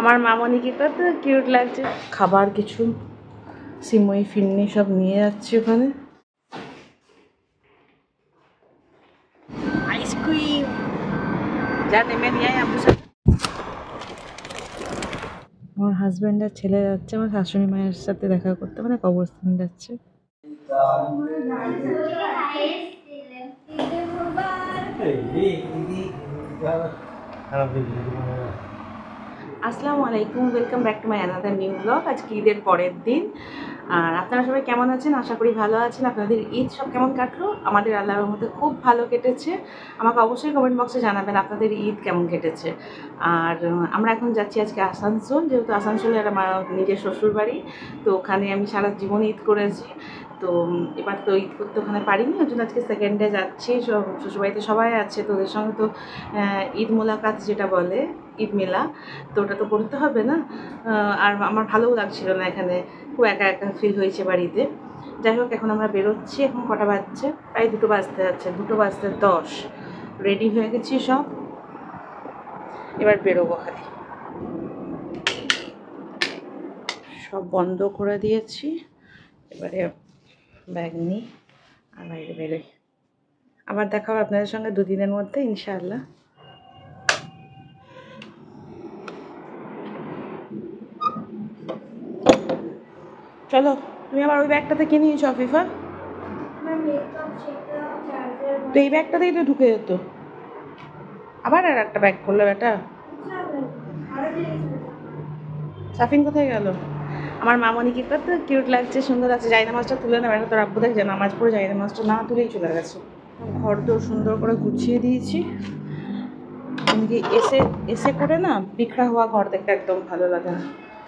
আমার মামনিকে কত কিউট লাগছে। খাবার কিছু সিমই ফিরনি সব নিয়ে যাচ্ছি ওখানে। আইসক্রিম যা নেমে নিয়ে আয় আমার সাথে। আমার হাজব্যান্ডের ছেলে যাচ্ছে আমার শাশুড়ি মায়ের সাথে দেখা করতে, মানে কবরস্থান যাচ্ছে। আসসালামু আলাইকুম, welcome back to my another new blog. আজকে ঈদের পরের দিন, আর আপনারা সবাই কেমন আছেন? আশা করি ভালো আছেন। আপনাদের ঈদ সব কেমন কাটলো? আমাদের আল্লাহর রহমতে খুব ভালো কেটেছে। আমাকে অবশ্যই কমেন্ট বক্সে জানাবেন আপনাদের ঈদ কেমন কেটেছে। আর আমরা এখন যাচ্ছি আজকে আসানসোল, যেহেতু আসানসোলে আমার নিজের শ্বশুরবাড়ি, তো ওখানে আমি সারা জীবন ঈদ করেছি। তো এবার তো ঈদ করতে ওখানে পারিনি, ওই জন্য আজকে সেকেন্ড ডে যাচ্ছি। শ্বশুরবাড়িতে সবাই আছে, তো ওদের সঙ্গে তো ঈদ মোলাকাত যেটা বলে, ঈদ মেলা, তো ওটা তো করতে হবে না। আর আমার ভালোও লাগছিল না, এখানে খুব একা একা ফিল হয়েছে বাড়িতে। যাই হোক, এখন আমরা বেরোচ্ছি। এখন কটা বাজছে? প্রায় 2টো বাজতে যাচ্ছে, 2:10 রেডি হয়ে গেছি সব, এবার বেরোবো। খালি সব বন্ধ করে দিয়েছি, এবারে ব্যাগ নিই আর বাইরে বেরোই। আবার দেখা হবে আপনাদের সঙ্গে 2 দিনের মধ্যে ইনশাআল্লাহ। চলো, তুমি আবার ওই ব্যাগটাতে কি নিয়েছো আফিফা? তো এই ব্যাগটাতেই তো ঢুকে যেত, আবার আর একটা ব্যাগ করলো বেটা। সাফিন কোথায় গেল? আমার মামনিকে কত কিউট লাগছে, সুন্দর লাগছে। জায়নামাজটা তুলে নেবে, তোর আব্বু দেখছে নামাজ পড়ে জায়নামাজটা না তুলেই চলে গেছে। ঘর তো সুন্দর করে গুছিয়ে দিয়েছি। এমনকি এসে এসে করে না বিখড়া হওয়া ঘর দেখতে একদম ভালো লাগে না।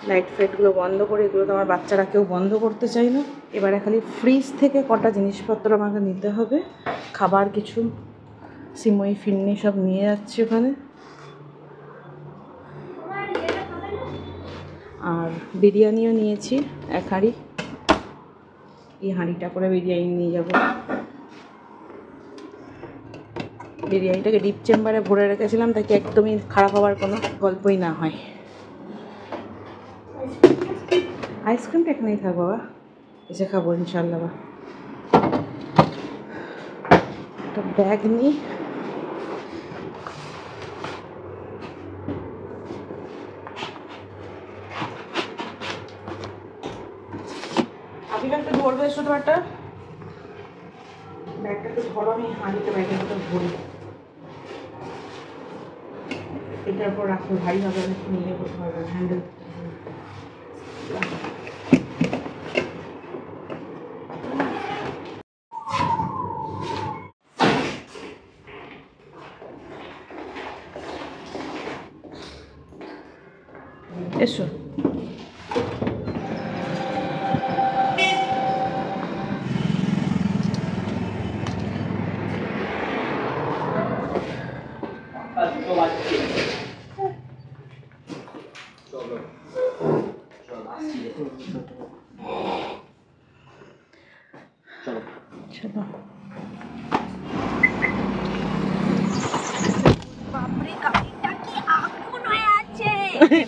লাইট ফাইটগুলো বন্ধ করে, এগুলো তো আমার বাচ্চারা কেউ বন্ধ করতে চাই না। এবারে খালি ফ্রিজ থেকে কটা জিনিসপত্র আমাকে নিতে হবে। খাবার কিছু সিমই ফিরনি সব নিয়ে যাচ্ছি ওখানে। আর বিরিয়ানিও নিয়েছি 1 হাঁড়ি। এই হাঁড়িটা করে বিরিয়ানি নিয়ে যাব। বিরিয়ানিটাকে ডিপ চেম্বারে ভরে রেখেছিলাম, তাকে একদমই খারাপ হওয়ার কোনো গল্পই না হয়। আইসক্রিমটা এখানেই থাক বাবা, এসে খাবো ইনশাল্লাহ। একটা ব্যাগ নিই। আপনি একটু ধরবে এসো, তো একটা ব্যাগটা একটু ধরো, আমি হাঁড়িতে ব্যাগের মতো ভরি। এটার পর রাখো, ভারী হবে না, নিয়ে করতে হবে হ্যান্ডেল। এসো। চলো,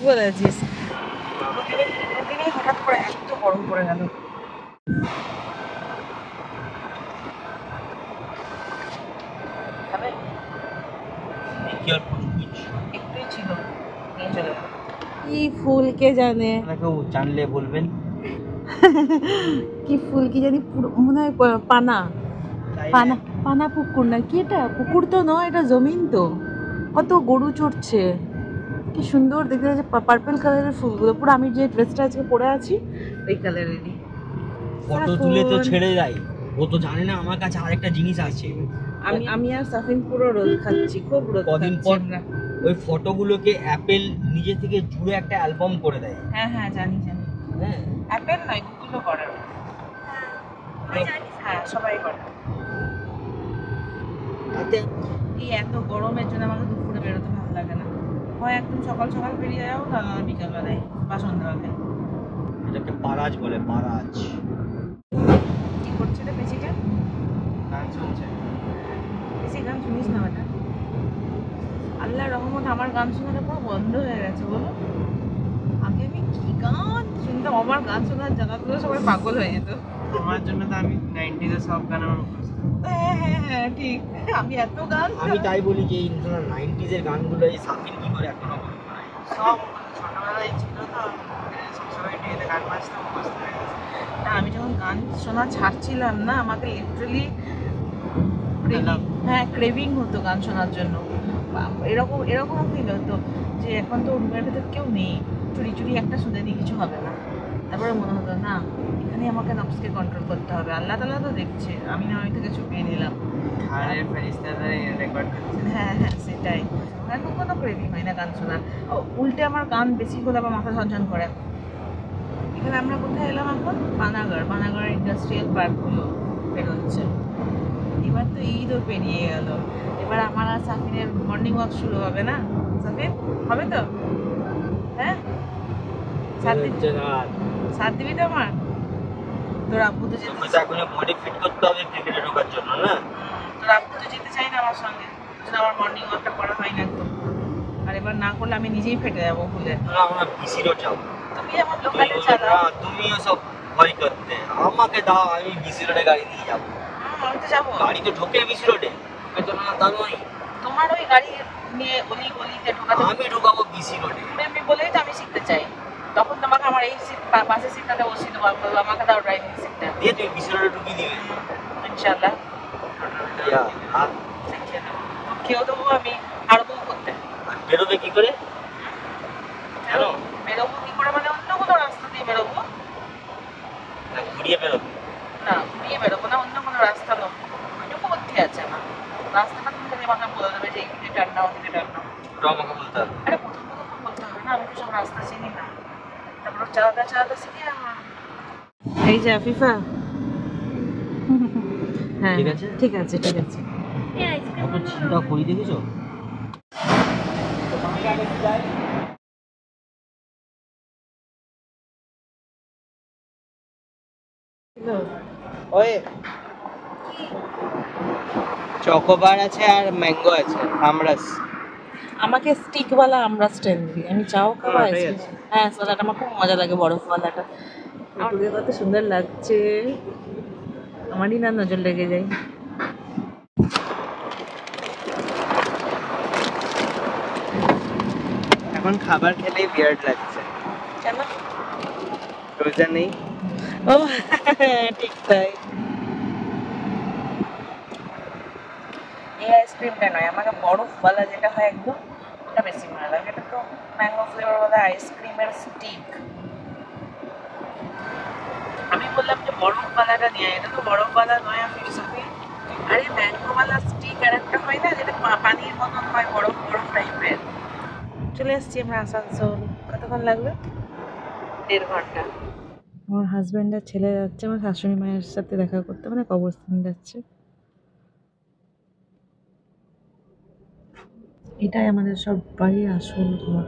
বলেছিস হঠাৎ করে এত গরম পড়ে গেল। একটুই ছিল, নিয়ে চলে গেল। কি ফুল কে জানে, জানলে বলবেন। কি ফুল কি জানি, মনে হয় পানা পানা পানা পুকুর না কি? এটা পুকুর তো নয়, এটা জমিন। তো কত গরু চড়ছে, কি সুন্দর দেখতে যাচ্ছে। পার্পল কালারের ফুলগুলো পুরো আমি যে ড্রেসটা আজকে পরে আছি ওই কালারেরই। ফটো তুলে তো ছেড়ে দেয়, ও তো জানে না আমার কাছে আরেকটা জিনিস আছে। আমি আর সাফিন পুরো রোদ খাচ্ছি, খুব রোদ। কদিন পর ওই ফটোগুলোকে অ্যাপেল নিজে থেকে জুড়ে একটা অ্যালবাম করে দেয়। হ্যাঁ হ্যাঁ জানি জানি। হ্যাঁ অ্যাপেল নয়, গুগলও করে। হ্যাঁ সবাই করে। এই এত গরমের জন্য আমাকে দুপুরে বেরোতে ভালো লাগে না। হয় একদম সকাল সকাল বেরিয়ে যাও, না বিকালবেলায় বা সন্ধ্যাবেলায়। এটাকে পারাজ বলে, পারাজ। কি করছে রে পেছিটা? গান শুনছে। পেছি গান শুনিস না ওটা? আল্লাহর রহমত আমার গান শোনাটা পুরো বন্ধ হয়ে গেছে বলো। আমার গান শোনার জায়গাগুলো সবাই পাগল হয়ে যেত। তোমার জন্য তো আমি 90s এর সব গান আমার মুখস্থ। হ্যাঁ ঠিক, আমি এত গান আমি তাই বলি যে এই 90s এর গানগুলো এই সাফিন কি করে এখনো বলতে পারে। সব ছোটবেলায় ছিল তো, সবসময় টিভিতে গান বাজতো, মুখস্থ হয়ে গেছে। না আমি যখন গান শোনা ছাড়ছিলাম না, আমাকে লিটারালি হ্যাঁ ক্রেভিং হতো গান শোনার জন্য। এরকম এরকম ফিল হতো যে এখন তো রুমের ভেতর কেউ নেই, চুরি চুরি একটা শুনে দিই, কিছু হবে না। তারপরে মনে হতো না, এখানে আমাকে নফসকে কন্ট্রোল করতে হবে, আল্লাহ তাআলা তো দেখছে, আমি না ওই থেকে চুপিয়ে নিলাম। আরে ফেরেশতারা রেকর্ড করছে। হ্যাঁ হ্যাঁ সেটাই, এখন কোনো ক্রেভিং হয় না গান শোনার। উল্টে আমার গান বেশি হলে আবার মাথা ঝনঝন করে। এখানে আমরা কোথায় এলাম এখন? পানাগড় ইন্ডাস্ট্রিয়াল পার্কগুলো বেরোচ্ছে। এবার তো ঈদও পেরিয়ে গেল, এবার আমার আর সাফিনের মর্নিং ওয়াক শুরু হবে না? সাফিন হবে তো? হ্যাঁ সাথ দিবি তো আমার? তোর আব্বু তো যেতে এখন বডি ফিট করতে হবে ক্রিকেটে ঢোকার জন্য না? তোর আব্বু তো যেতে চাই না আমার সঙ্গে, আমার মর্নিং ওয়াকটা করা হয় না একদম। আর এবার না করলে আমি নিজেই ফেটে যাবো ভুলে। আমরা বিসি রোড যাবো। তুমি আমার লোকালে চালাও। তুমিও সব ভয় করতে, আমাকে দাও, আমি বিসি রোডে গাড়ি নিয়ে যাবো। আমি তো যাবো। গাড়ি তো ঢোকে বিসি রোডে, ঢোকে তো না তা নয়। তোমার ওই গাড়ি নিয়ে অলি গলিতে ঢোকাতে আমি ঢোকাবো বিসি রোডে। আমি বলেই তো আমি শিখতে চাই। তখন তোমাকে আমার এই সিট পাশের সিটটাতে বসিয়ে দেবো, আমাকে দাও ড্রাইভিং সিটটা দিয়ে তুমি বিসি রোডে ঢুকিয়ে দিবে ইনশাআল্লাহ। আর শিখিয়ে দেবো, খেয়েও দেবো, আমি পারবো করতে। বেরোবে কি করে? কেন বেরোবো কি করে মানে অন্য কোনো রাস্তা দিয়ে বেরোবো। ঘুরিয়ে বেরোবে? না ঘুরিয়ে বেরোবো না, অন্য কোনো রাস্তা নেবো, ওইটুকু বুদ্ধি আছে আমার। রাস্তাটা তুমি যদি আমাকে বলে দেবে যে এই দিকে টার্ন নাও, ওদিকে টার্ন নাও। ওটাও আমাকে বলতে হবে? আরে প্রথম বলতে হবে না, আমি তো সব রাস্তা চিনি না, তারপর চালাতে চালাতে শিখে আমার। এই যে আফিফা। হ্যাঁ ঠিক আছে ঠিক আছে ঠিক আছে। কত চিন্তা করি দেখেছো? ওই চকোবার আছে আর ম্যাঙ্গো আছে, আমরাস। আমাকে স্টিকওয়ালা আমরা স্ট্রেন দিবি, আমি চাও খাবো হ্যাঁ, আইসক্রিম। হ্যাঁ সালাড আমার খুব মজা লাগে, বরফওয়ালাটা। তোকে কত সুন্দর লাগছে, আমারই না নজর লেগে যায়। এখন খাবার খেলেই বিয়ার্ড লাগছে। কেন? রোজা নেই। ও ঠিক তাই। এই আইসক্রিমটা নয়, আমাকে বরফওয়ালা যেটা হয় একদম, ওটা বেশি ভালো লাগে। এটা তো ম্যাঙ্গো ফ্লেভারওয়ালা আইসক্রিমের স্টিক। আমি বললাম যে বরফওয়ালাটা নিয়ে, এটা তো বরফওয়ালা নয়। আমি ফিলোসফি, আরে ম্যাঙ্গোওয়ালা স্টিক আর একটা হয় না যেটা পানির মতন হয়, বরফ বরফ টাইপের। চলে এসছি আমরা আসানসোল। কতক্ষণ লাগলো? 1.5 ঘন্টা। আমার হাজব্যান্ডের ছেলে যাচ্ছে আমার শাশুড়ি মায়ের সাথে দেখা করতে, মানে কবরস্থান যাচ্ছে। এটাই আমাদের সব বাড়ির আসল ঘর।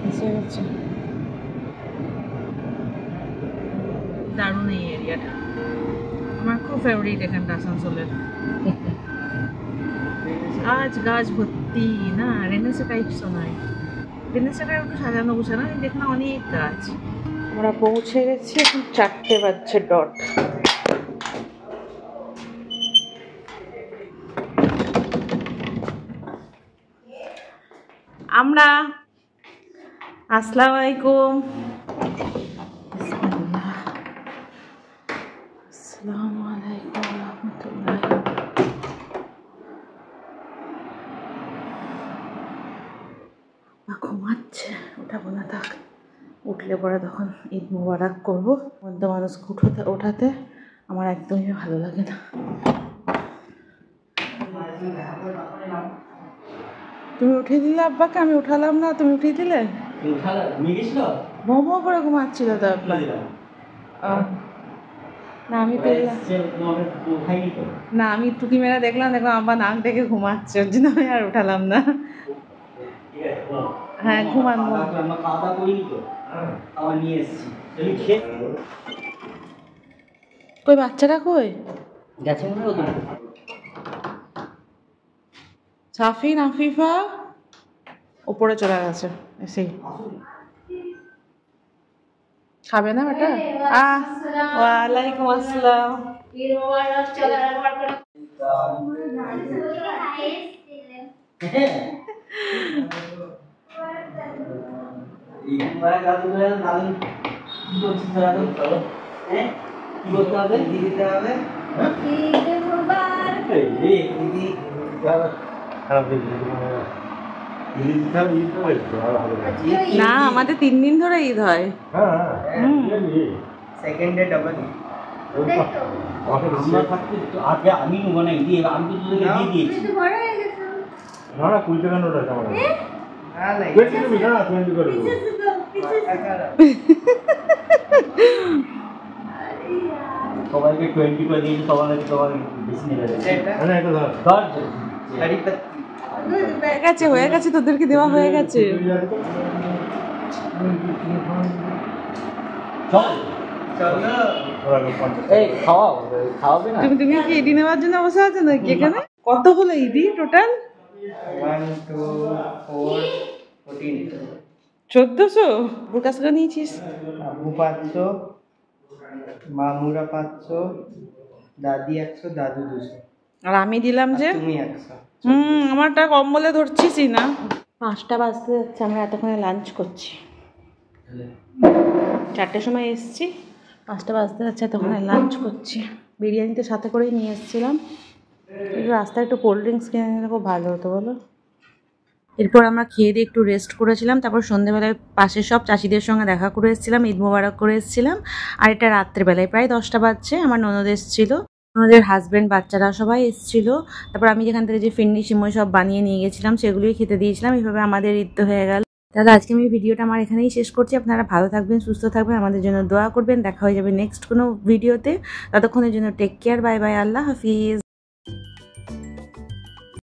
এসে গেছে। দারুণ এই এরিয়াটা, আমার খুব ফেভারিট এখানটা আসানসোলের। গাছ ভর্তি, না রেনেসা টাইপসও নয়, রেনেসাটা একটু সাজানো গোছানো, দেখলাম অনেক গাছ। আমরা পৌঁছে গেছি, এখন 4টে বাজছে ডট। আমরা আসসালামু আলাইকুম। আসসালামু আলাইকুম রাহমাতুল্লাহ। ঘুমাচ্ছে, ওঠাবো না থাক, উঠলে পরে তখন ঈদ মোবারক করবো। মধ্য মানুষকে ওঠাতে আমার একদমই ভালো লাগে না। তুমি উঠিয়ে দিলে আব্বাকে, আমি উঠালাম না, তুমি উঠিয়ে দিলে। ভো করে ঘুমাচ্ছিল তো আব্বা। না আমি না আমি টুকি মেরা দেখলাম আব্বা নাক ডেকে ঘুমাচ্ছে, ওর জন্য আমি আর উঠালাম না। হ্যাঁ ঘুমান। কই বাচ্চাটা কই গেছে? সাফিন আফিফা ওপরে চলে গেছে এসেই। খাবে না বেটা? ওয়ালাইকুম আসসালাম। না, আমাদের 3 দিন ধরে ঈদ হয়। সেকেন্ডে ডাবল আগে আমি নেবো না ঈদ, আমি তো তোদেরকে দিয়ে দিয়েছি। না না 20 টাকা নোট আছে আমার কাছে। তুমি না 20 করে দেবো। সবাইকে 20 করে দিয়েছি, সবাইকে বেশি নিয়ে যাবে। না এটা ধর। ধর হয়ে গেছে, তোদেরকে দেওয়া হয়ে গেছে। চল এই খাওয়াবে না? তুমি কি ইডি নেওয়ার জন্য বসে আছো নাকি এখানে? কত হলো ইডি টোটাল? 1 2 4 14 1400 ওর কাছ থেকে নিয়েছিস? আবু 500, মামুরা 500, দাদি 100, দাদু 200, আর আমি দিলাম যে তুমি 100। আমারটা কম বলে ধরছিসই না। 5টা বাজতে যাচ্ছে, আমরা এতক্ষণে লাঞ্চ করছি। 4টের সময় এসেছি, 5টা বাজতে যাচ্ছে, এতক্ষণে লাঞ্চ করছি। বিরিয়ানি তো সাথে করেই নিয়ে এসেছিলাম। রাস্তায় একটু কোল্ড ড্রিঙ্কস কিনে নিলে খুব ভালো হতো বলো। এরপর আমরা খেয়ে দিয়ে একটু রেস্ট করেছিলাম। তারপর সন্ধ্যেবেলায় পাশের সব চাষিদের সঙ্গে দেখা করে এসেছিলাম, ঈদ মোবারক করে এসেছিলাম। আর এটা রাত্রেবেলায় প্রায় 10টা বাজছে। আমার ননদ এসেছিলো, ওনাদের হাজব্যান্ড, বাচ্চারা সবাই এসেছিল। তারপর আমি যেখান থেকে যে ফিন্নি সিমই সব বানিয়ে নিয়ে গেছিলাম সেগুলোই খেতে দিয়েছিলাম। এইভাবে আমাদের ঈদ তো হয়ে গেল। দাদা আজকে আমি ভিডিওটা আমার এখানেই শেষ করছি। আপনারা ভালো থাকবেন, সুস্থ থাকবেন, আমাদের জন্য দোয়া করবেন। দেখা হয়ে যাবে নেক্সট কোনো ভিডিওতে। ততক্ষণের জন্য টেক কেয়ার, বাই বাই, আল্লাহ হাফিজ।